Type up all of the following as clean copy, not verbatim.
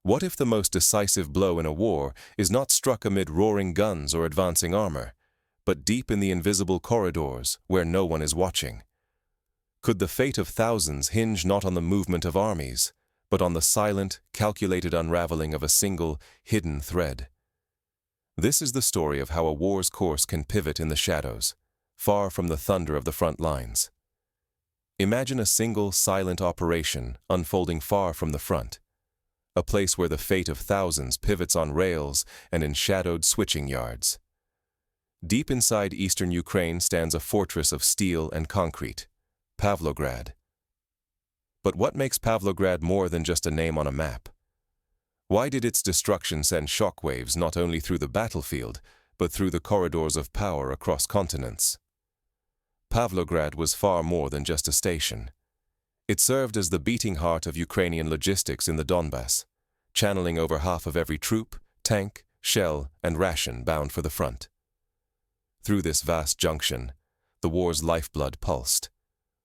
What if the most decisive blow in a war is not struck amid roaring guns or advancing armor, but deep in the invisible corridors where no one is watching? Could the fate of thousands hinge not on the movement of armies, but on the silent, calculated unraveling of a single, hidden thread? This is the story of how a war's course can pivot in the shadows, far from the thunder of the front lines. Imagine a single, silent operation unfolding far from the front, a place where the fate of thousands pivots on rails and in shadowed switching yards. Deep inside eastern Ukraine stands a fortress of steel and concrete, Pavlograd. But what makes Pavlograd more than just a name on a map? Why did its destruction send shockwaves not only through the battlefield, but through the corridors of power across continents? Pavlograd was far more than just a station. It served as the beating heart of Ukrainian logistics in the Donbass, channeling over half of every troop, tank, shell, and ration bound for the front. Through this vast junction, the war's lifeblood pulsed,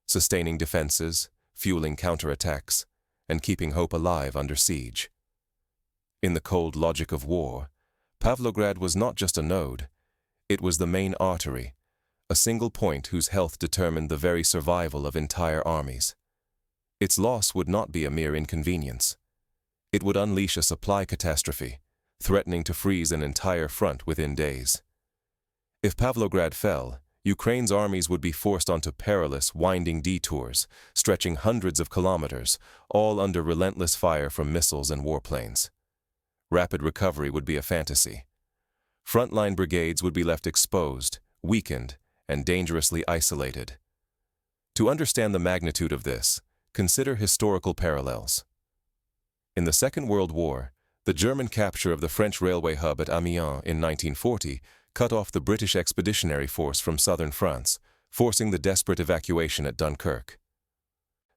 sustaining defenses, fueling counterattacks, and keeping hope alive under siege. In the cold logic of war, Pavlograd was not just a node, it was the main artery, a single point whose health determined the very survival of entire armies. Its loss would not be a mere inconvenience. It would unleash a supply catastrophe, threatening to freeze an entire front within days. If Pavlograd fell, Ukraine's armies would be forced onto perilous, winding detours, stretching hundreds of kilometers, all under relentless fire from missiles and warplanes. Rapid recovery would be a fantasy. Frontline brigades would be left exposed, weakened, and dangerously isolated. To understand the magnitude of this, consider historical parallels. In the Second World War, the German capture of the French railway hub at Amiens in 1940 cut off the British Expeditionary Force from southern France, forcing the desperate evacuation at Dunkirk.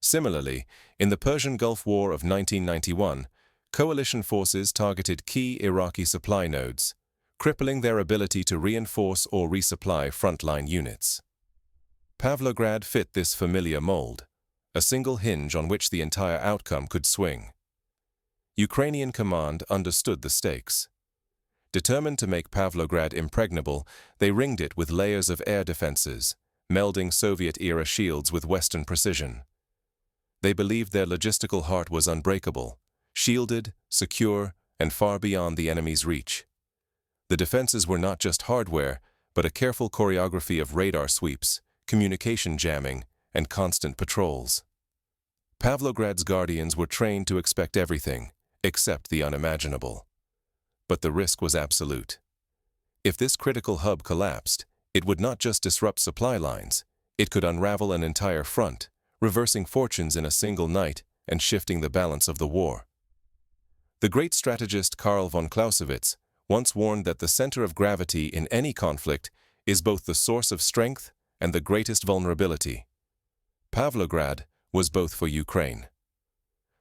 Similarly, in the Persian Gulf War of 1991, coalition forces targeted key Iraqi supply nodes, crippling their ability to reinforce or resupply frontline units. Pavlograd fit this familiar mold, a single hinge on which the entire outcome could swing. Ukrainian command understood the stakes. Determined to make Pavlograd impregnable, they ringed it with layers of air defenses, melding Soviet-era shields with Western precision. They believed their logistical heart was unbreakable, shielded, secure, and far beyond the enemy's reach. The defenses were not just hardware, but a careful choreography of radar sweeps, communication jamming, and constant patrols. Pavlograd's guardians were trained to expect everything, except the unimaginable. But the risk was absolute. If this critical hub collapsed, it would not just disrupt supply lines, it could unravel an entire front, reversing fortunes in a single night and shifting the balance of the war. The great strategist Karl von Clausewitz once warned that the center of gravity in any conflict is both the source of strength and the greatest vulnerability. Pavlograd was both for Ukraine.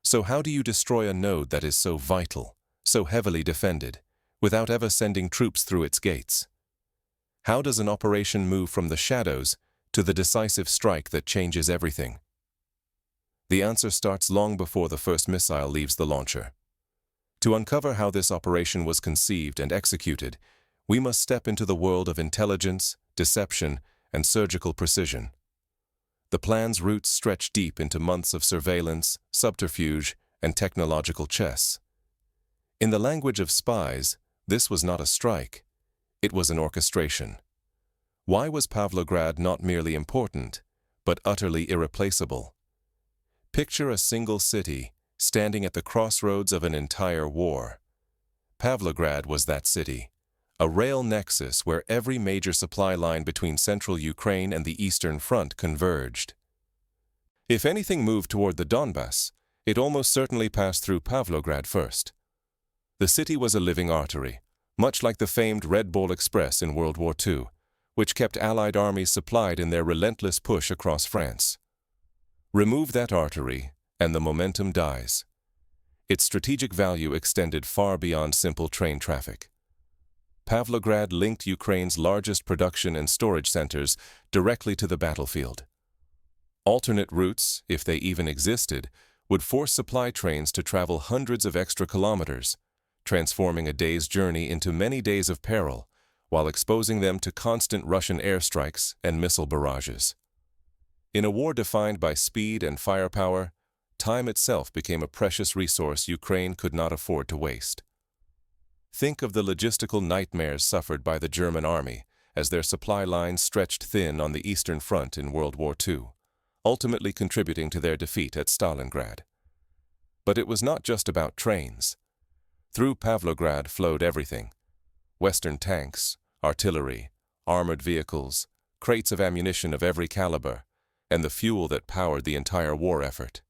So how do you destroy a node that is so vital, so heavily defended, without ever sending troops through its gates? How does an operation move from the shadows to the decisive strike that changes everything? The answer starts long before the first missile leaves the launcher. To uncover how this operation was conceived and executed, we must step into the world of intelligence, deception, and surgical precision. The plan's roots stretch deep into months of surveillance, subterfuge, and technological chess. In the language of spies, this was not a strike. It was an orchestration. Why was Pavlograd not merely important, but utterly irreplaceable? Picture a single city standing at the crossroads of an entire war. Pavlograd was that city, a rail nexus where every major supply line between central Ukraine and the Eastern Front converged. If anything moved toward the Donbass, it almost certainly passed through Pavlograd first. The city was a living artery, much like the famed Red Bull Express in World War II, which kept Allied armies supplied in their relentless push across France. Remove that artery, and the momentum dies. Its strategic value extended far beyond simple train traffic. Pavlograd linked Ukraine's largest production and storage centers directly to the battlefield. Alternate routes, if they even existed, would force supply trains to travel hundreds of extra kilometers, transforming a day's journey into many days of peril, while exposing them to constant Russian airstrikes and missile barrages. In a war defined by speed and firepower, time itself became a precious resource Ukraine could not afford to waste. Think of the logistical nightmares suffered by the German army as their supply lines stretched thin on the Eastern Front in World War II, ultimately contributing to their defeat at Stalingrad. But it was not just about trains. Through Pavlograd flowed everything: Western tanks, artillery, armored vehicles, crates of ammunition of every caliber, and the fuel that powered the entire war effort.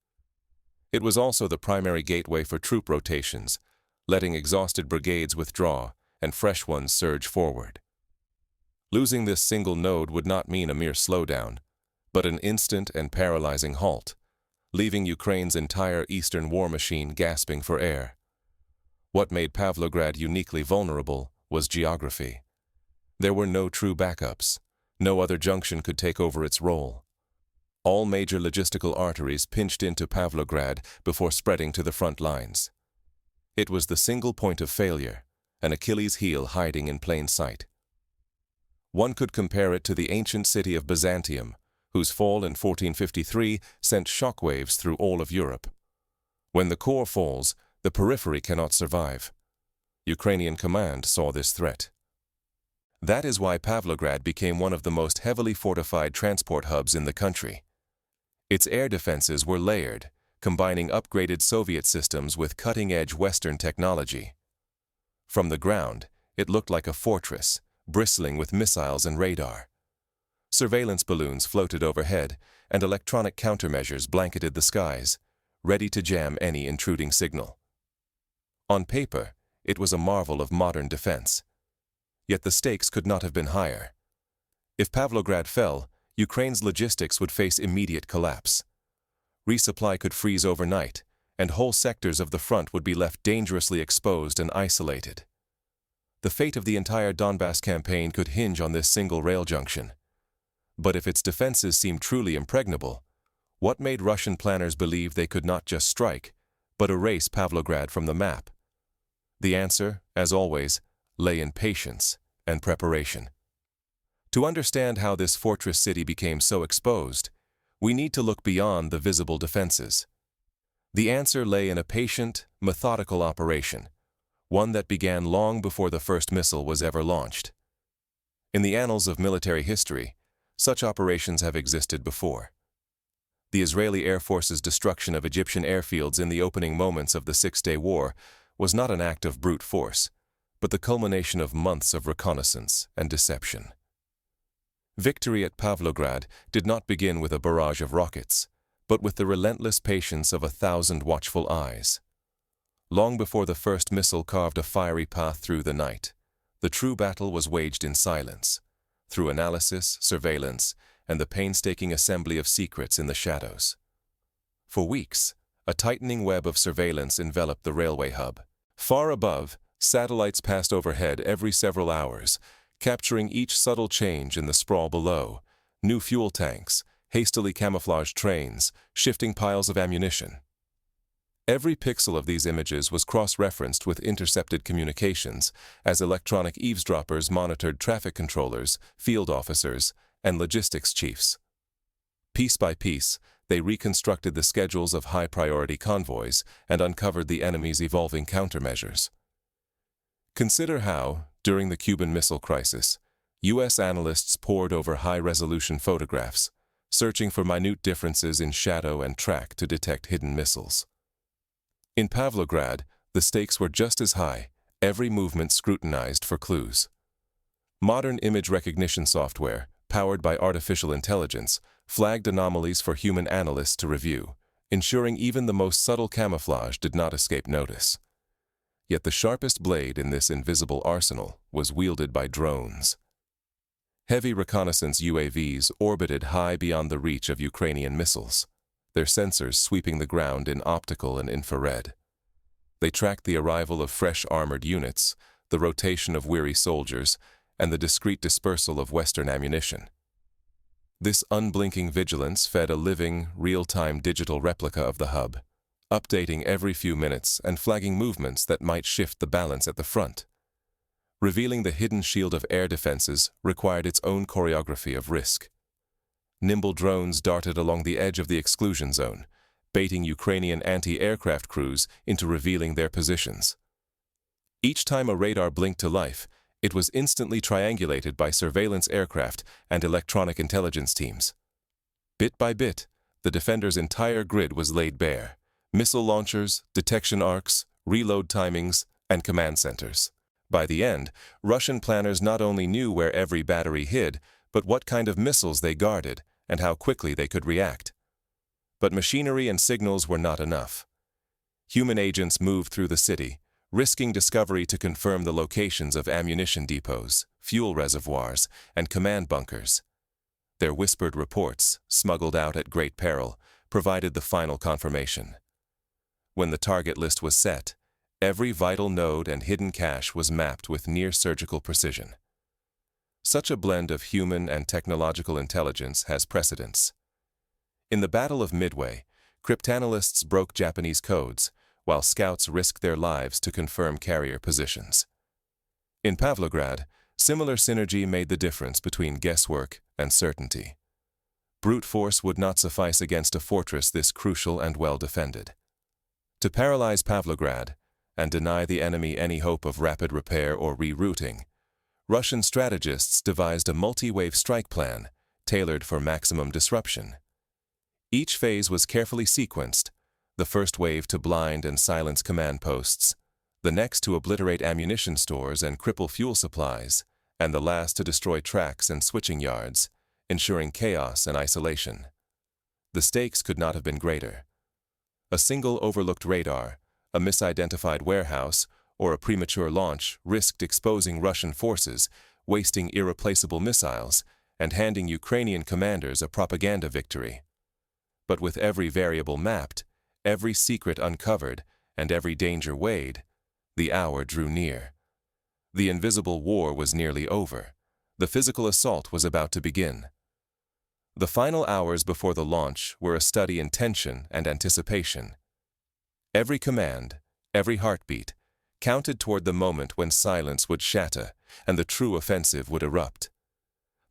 It was also the primary gateway for troop rotations, letting exhausted brigades withdraw and fresh ones surge forward. Losing this single node would not mean a mere slowdown, but an instant and paralyzing halt, leaving Ukraine's entire eastern war machine gasping for air. What made Pavlograd uniquely vulnerable was geography. There were no true backups. No other junction could take over its role. All major logistical arteries pinched into Pavlograd before spreading to the front lines. It was the single point of failure, an Achilles' heel hiding in plain sight. One could compare it to the ancient city of Byzantium, whose fall in 1453 sent shockwaves through all of Europe. When the core falls, the periphery cannot survive. Ukrainian command saw this threat. That is why Pavlograd became one of the most heavily fortified transport hubs in the country. Its air defenses were layered, combining upgraded Soviet systems with cutting-edge Western technology. From the ground, it looked like a fortress, bristling with missiles and radar. Surveillance balloons floated overhead, and electronic countermeasures blanketed the skies, ready to jam any intruding signal. On paper, it was a marvel of modern defense. Yet the stakes could not have been higher. If Pavlograd fell, Ukraine's logistics would face immediate collapse. Resupply could freeze overnight, and whole sectors of the front would be left dangerously exposed and isolated. The fate of the entire Donbass campaign could hinge on this single rail junction. But if its defenses seemed truly impregnable, what made Russian planners believe they could not just strike, but erase Pavlograd from the map? The answer, as always, lay in patience and preparation. To understand how this fortress city became so exposed, we need to look beyond the visible defenses. The answer lay in a patient, methodical operation, one that began long before the first missile was ever launched. In the annals of military history, such operations have existed before. The Israeli Air Force's destruction of Egyptian airfields in the opening moments of the Six-Day War was not an act of brute force, but the culmination of months of reconnaissance and deception. Victory at Pavlograd did not begin with a barrage of rockets, but with the relentless patience of 1,000 watchful eyes. Long before the first missile carved a fiery path through the night, the true battle was waged in silence, through analysis, surveillance, and the painstaking assembly of secrets in the shadows. For weeks, a tightening web of surveillance enveloped the railway hub. Far above, satellites passed overhead every several hours, capturing each subtle change in the sprawl below: new fuel tanks, hastily camouflaged trains, shifting piles of ammunition. Every pixel of these images was cross-referenced with intercepted communications as electronic eavesdroppers monitored traffic controllers, field officers, and logistics chiefs. Piece by piece, they reconstructed the schedules of high-priority convoys and uncovered the enemy's evolving countermeasures. Consider how, during the Cuban Missile Crisis, U.S. analysts pored over high-resolution photographs, searching for minute differences in shadow and track to detect hidden missiles. In Pavlograd, the stakes were just as high, every movement scrutinized for clues. Modern image recognition software, powered by artificial intelligence, flagged anomalies for human analysts to review, ensuring even the most subtle camouflage did not escape notice. Yet the sharpest blade in this invisible arsenal was wielded by drones. Heavy reconnaissance UAVs orbited high beyond the reach of Ukrainian missiles, their sensors sweeping the ground in optical and infrared. They tracked the arrival of fresh armored units, the rotation of weary soldiers, and the discreet dispersal of Western ammunition. This unblinking vigilance fed a living, real-time digital replica of the hub, updating every few minutes and flagging movements that might shift the balance at the front. Revealing the hidden shield of air defenses required its own choreography of risk. Nimble drones darted along the edge of the exclusion zone, baiting Ukrainian anti-aircraft crews into revealing their positions. Each time a radar blinked to life, it was instantly triangulated by surveillance aircraft and electronic intelligence teams. Bit by bit, the defenders' entire grid was laid bare: missile launchers, detection arcs, reload timings, and command centers. By the end, Russian planners not only knew where every battery hid, but what kind of missiles they guarded and how quickly they could react. But machinery and signals were not enough. Human agents moved through the city, risking discovery to confirm the locations of ammunition depots, fuel reservoirs, and command bunkers. Their whispered reports, smuggled out at great peril, provided the final confirmation. When the target list was set, every vital node and hidden cache was mapped with near-surgical precision. Such a blend of human and technological intelligence has precedence. In the Battle of Midway, cryptanalysts broke Japanese codes, while scouts risked their lives to confirm carrier positions. In Pavlograd, similar synergy made the difference between guesswork and certainty. Brute force would not suffice against a fortress this crucial and well-defended. To paralyze Pavlograd and deny the enemy any hope of rapid repair or rerouting, Russian strategists devised a multi-wave strike plan tailored for maximum disruption. Each phase was carefully sequenced: the first wave to blind and silence command posts, the next to obliterate ammunition stores and cripple fuel supplies, and the last to destroy tracks and switching yards, ensuring chaos and isolation. The stakes could not have been greater. A single overlooked radar, a misidentified warehouse, or a premature launch risked exposing Russian forces, wasting irreplaceable missiles, and handing Ukrainian commanders a propaganda victory. But with every variable mapped, every secret uncovered, and every danger weighed, the hour drew near. The invisible war was nearly over. The physical assault was about to begin. The final hours before the launch were a study in tension and anticipation. Every command, every heartbeat, counted toward the moment when silence would shatter and the true offensive would erupt.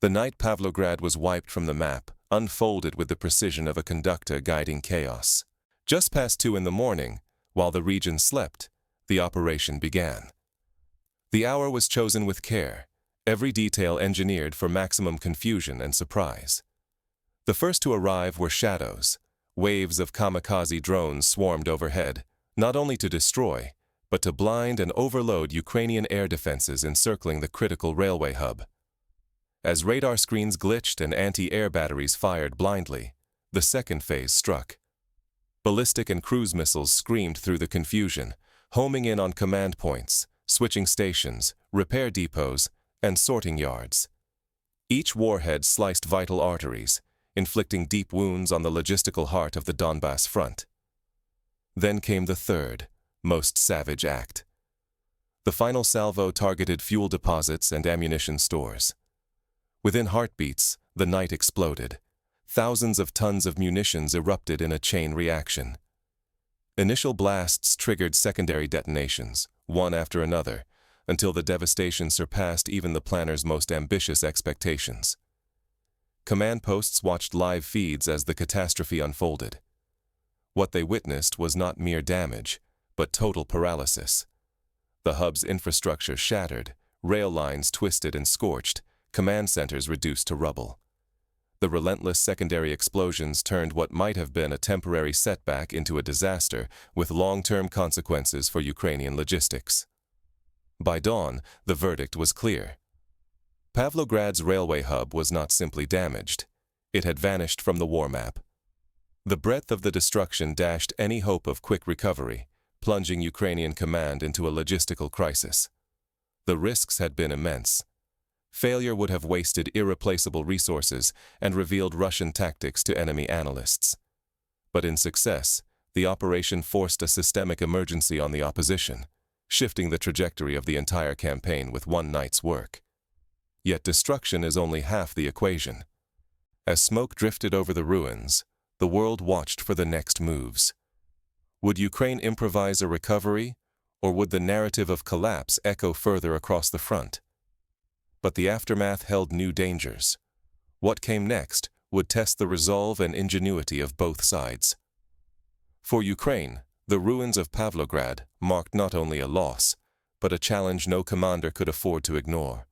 The night Pavlograd was wiped from the map unfolded with the precision of a conductor guiding chaos. Just past 2 in the morning, while the region slept, the operation began. The hour was chosen with care, every detail engineered for maximum confusion and surprise. The first to arrive were shadows. Waves of kamikaze drones swarmed overhead, not only to destroy, but to blind and overload Ukrainian air defenses encircling the critical railway hub. As radar screens glitched and anti-air batteries fired blindly, the second phase struck. Ballistic and cruise missiles screamed through the confusion, homing in on command points, switching stations, repair depots, and sorting yards. Each warhead sliced vital arteries, inflicting deep wounds on the logistical heart of the Donbass front. Then came the third, most savage act. The final salvo targeted fuel deposits and ammunition stores. Within heartbeats, the night exploded. Thousands of tons of munitions erupted in a chain reaction. Initial blasts triggered secondary detonations, one after another, until the devastation surpassed even the planners' most ambitious expectations. Command posts watched live feeds as the catastrophe unfolded. What they witnessed was not mere damage, but total paralysis. The hub's infrastructure shattered, rail lines twisted and scorched, command centers reduced to rubble. The relentless secondary explosions turned what might have been a temporary setback into a disaster with long-term consequences for Ukrainian logistics. By dawn, the verdict was clear. Pavlograd's railway hub was not simply damaged. It had vanished from the war map. The breadth of the destruction dashed any hope of quick recovery, plunging Ukrainian command into a logistical crisis. The risks had been immense. Failure would have wasted irreplaceable resources and revealed Russian tactics to enemy analysts. But in success, the operation forced a systemic emergency on the opposition, shifting the trajectory of the entire campaign with one night's work. Yet destruction is only half the equation. As smoke drifted over the ruins, the world watched for the next moves. Would Ukraine improvise a recovery, or would the narrative of collapse echo further across the front? But the aftermath held new dangers. What came next would test the resolve and ingenuity of both sides. For Ukraine, the ruins of Pavlograd marked not only a loss, but a challenge no commander could afford to ignore.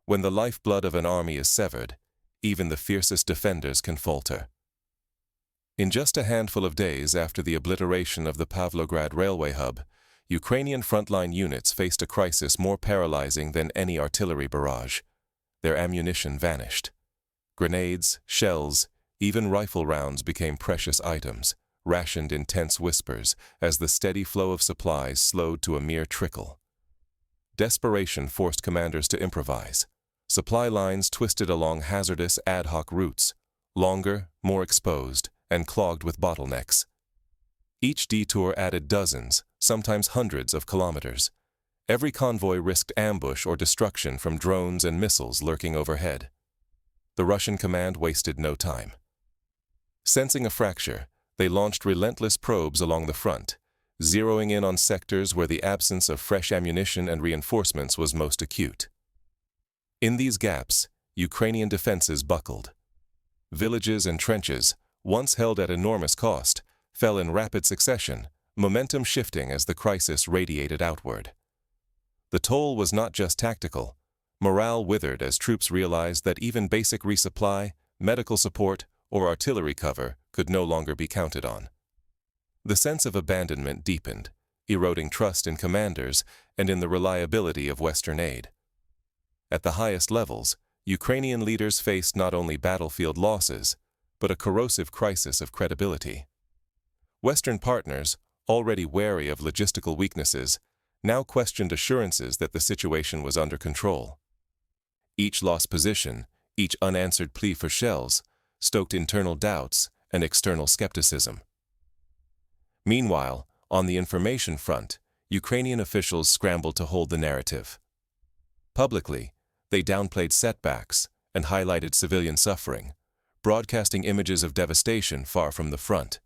When the lifeblood of an army is severed, even the fiercest defenders can falter. In just a handful of days after the obliteration of the Pavlograd railway hub, Ukrainian frontline units faced a crisis more paralyzing than any artillery barrage. Their ammunition vanished. Grenades, shells, even rifle rounds became precious items, rationed in tense whispers as the steady flow of supplies slowed to a mere trickle. Desperation forced commanders to improvise. Supply lines twisted along hazardous ad hoc routes, longer, more exposed, and clogged with bottlenecks. Each detour added dozens, sometimes hundreds of kilometers. Every convoy risked ambush or destruction from drones and missiles lurking overhead. The Russian command wasted no time. Sensing a fracture, they launched relentless probes along the front, zeroing in on sectors where the absence of fresh ammunition and reinforcements was most acute. In these gaps, Ukrainian defenses buckled. Villages and trenches, once held at enormous cost, fell in rapid succession, momentum shifting as the crisis radiated outward. The toll was not just tactical. Morale withered as troops realized that even basic resupply, medical support, or artillery cover could no longer be counted on. The sense of abandonment deepened, eroding trust in commanders and in the reliability of Western aid. At the highest levels, Ukrainian leaders faced not only battlefield losses, but a corrosive crisis of credibility. Western partners, already wary of logistical weaknesses, now questioned assurances that the situation was under control. Each lost position, each unanswered plea for shells, stoked internal doubts and external skepticism. Meanwhile, on the information front, Ukrainian officials scrambled to hold the narrative. Publicly, they downplayed setbacks and highlighted civilian suffering, broadcasting images of devastation far from the front.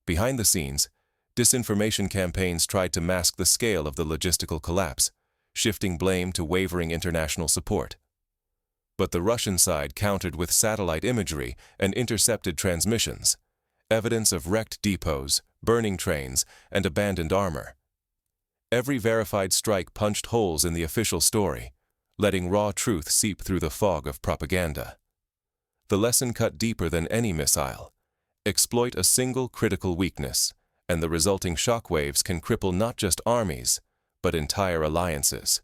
Behind the scenes, disinformation campaigns tried to mask the scale of the logistical collapse, shifting blame to wavering international support. But the Russian side countered with satellite imagery and intercepted transmissions, evidence of wrecked depots, burning trains, and abandoned armor. Every verified strike punched holes in the official story, letting raw truth seep through the fog of propaganda. The lesson cut deeper than any missile. Exploit a single critical weakness, and the resulting shockwaves can cripple not just armies, but entire alliances.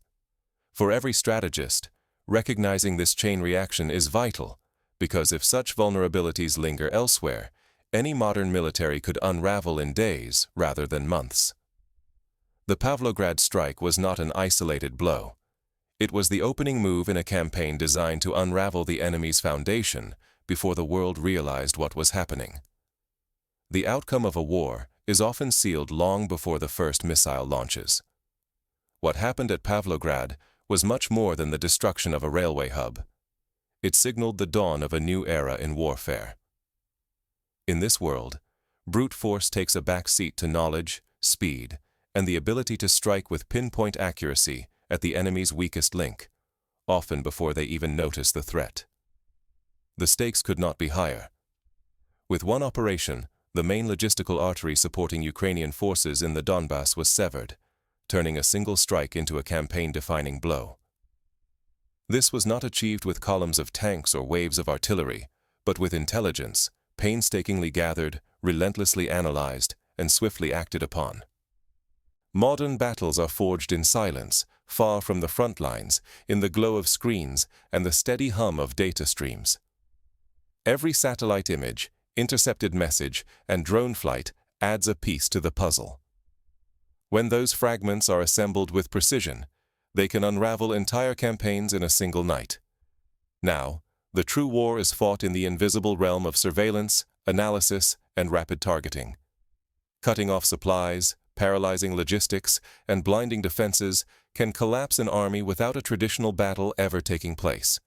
For every strategist, recognizing this chain reaction is vital, because if such vulnerabilities linger elsewhere, any modern military could unravel in days rather than months. The Pavlograd strike was not an isolated blow. It was the opening move in a campaign designed to unravel the enemy's foundation before the world realized what was happening. The outcome of a war is often sealed long before the first missile launches. What happened at Pavlograd was much more than the destruction of a railway hub. It signaled the dawn of a new era in warfare. In this world, brute force takes a back seat to knowledge, speed, and the ability to strike with pinpoint accuracy at the enemy's weakest link, often before they even notice the threat. The stakes could not be higher. With one operation, the main logistical artery supporting Ukrainian forces in the Donbass was severed, turning a single strike into a campaign-defining blow. This was not achieved with columns of tanks or waves of artillery, but with intelligence, painstakingly gathered, relentlessly analyzed, and swiftly acted upon. Modern battles are forged in silence, far from the front lines, in the glow of screens and the steady hum of data streams. Every satellite image, intercepted message, and drone flight adds a piece to the puzzle. When those fragments are assembled with precision, they can unravel entire campaigns in a single night. Now, the true war is fought in the invisible realm of surveillance, analysis, and rapid targeting. Cutting off supplies, paralyzing logistics, and blinding defenses can collapse an army without a traditional battle ever taking place.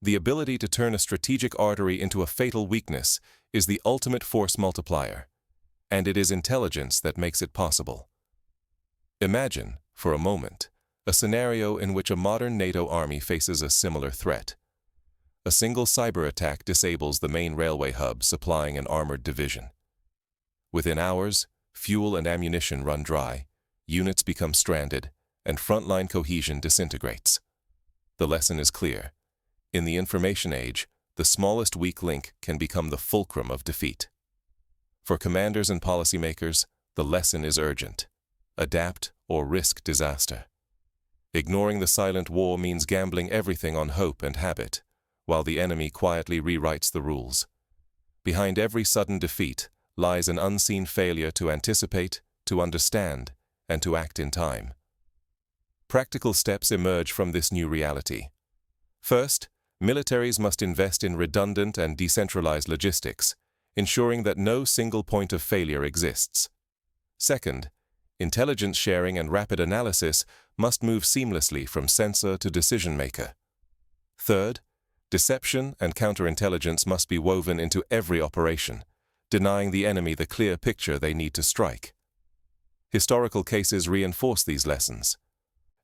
The ability to turn a strategic artery into a fatal weakness is the ultimate force multiplier. And it is intelligence that makes it possible. Imagine, for a moment, a scenario in which a modern NATO army faces a similar threat. A single cyber attack disables the main railway hub supplying an armored division. Within hours, fuel and ammunition run dry, units become stranded, and frontline cohesion disintegrates. The lesson is clear. In the information age, the smallest weak link can become the fulcrum of defeat. For commanders and policymakers, the lesson is urgent. Adapt or risk disaster. Ignoring the silent war means gambling everything on hope and habit, while the enemy quietly rewrites the rules. Behind every sudden defeat lies an unseen failure to anticipate, to understand, and to act in time. Practical steps emerge from this new reality. First, militaries must invest in redundant and decentralized logistics, ensuring that no single point of failure exists. Second, intelligence sharing and rapid analysis must move seamlessly from sensor to decision-maker. Third, deception and counterintelligence must be woven into every operation, denying the enemy the clear picture they need to strike. Historical cases reinforce these lessons.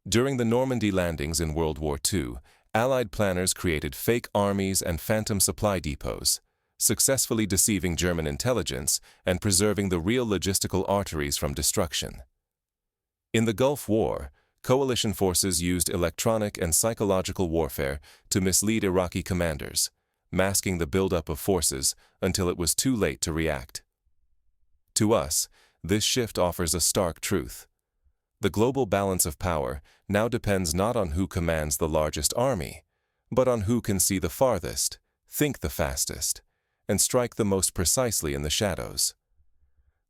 During the Normandy landings in World War II, Allied planners created fake armies and phantom supply depots, successfully deceiving German intelligence and preserving the real logistical arteries from destruction. In the Gulf War, coalition forces used electronic and psychological warfare to mislead Iraqi commanders, masking the buildup of forces until it was too late to react. To us, this shift offers a stark truth. The global balance of power now depends not on who commands the largest army, but on who can see the farthest, think the fastest, and strike the most precisely in the shadows.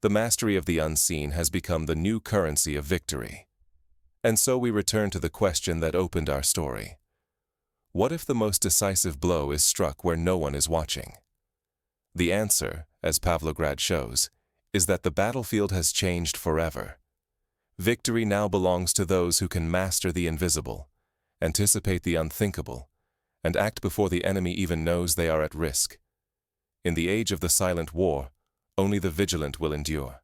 The mastery of the unseen has become the new currency of victory. And so we return to the question that opened our story. What if the most decisive blow is struck where no one is watching? The answer, as Pavlograd shows, is that the battlefield has changed forever. Victory now belongs to those who can master the invisible, anticipate the unthinkable, and act before the enemy even knows they are at risk. In the age of the silent war, only the vigilant will endure.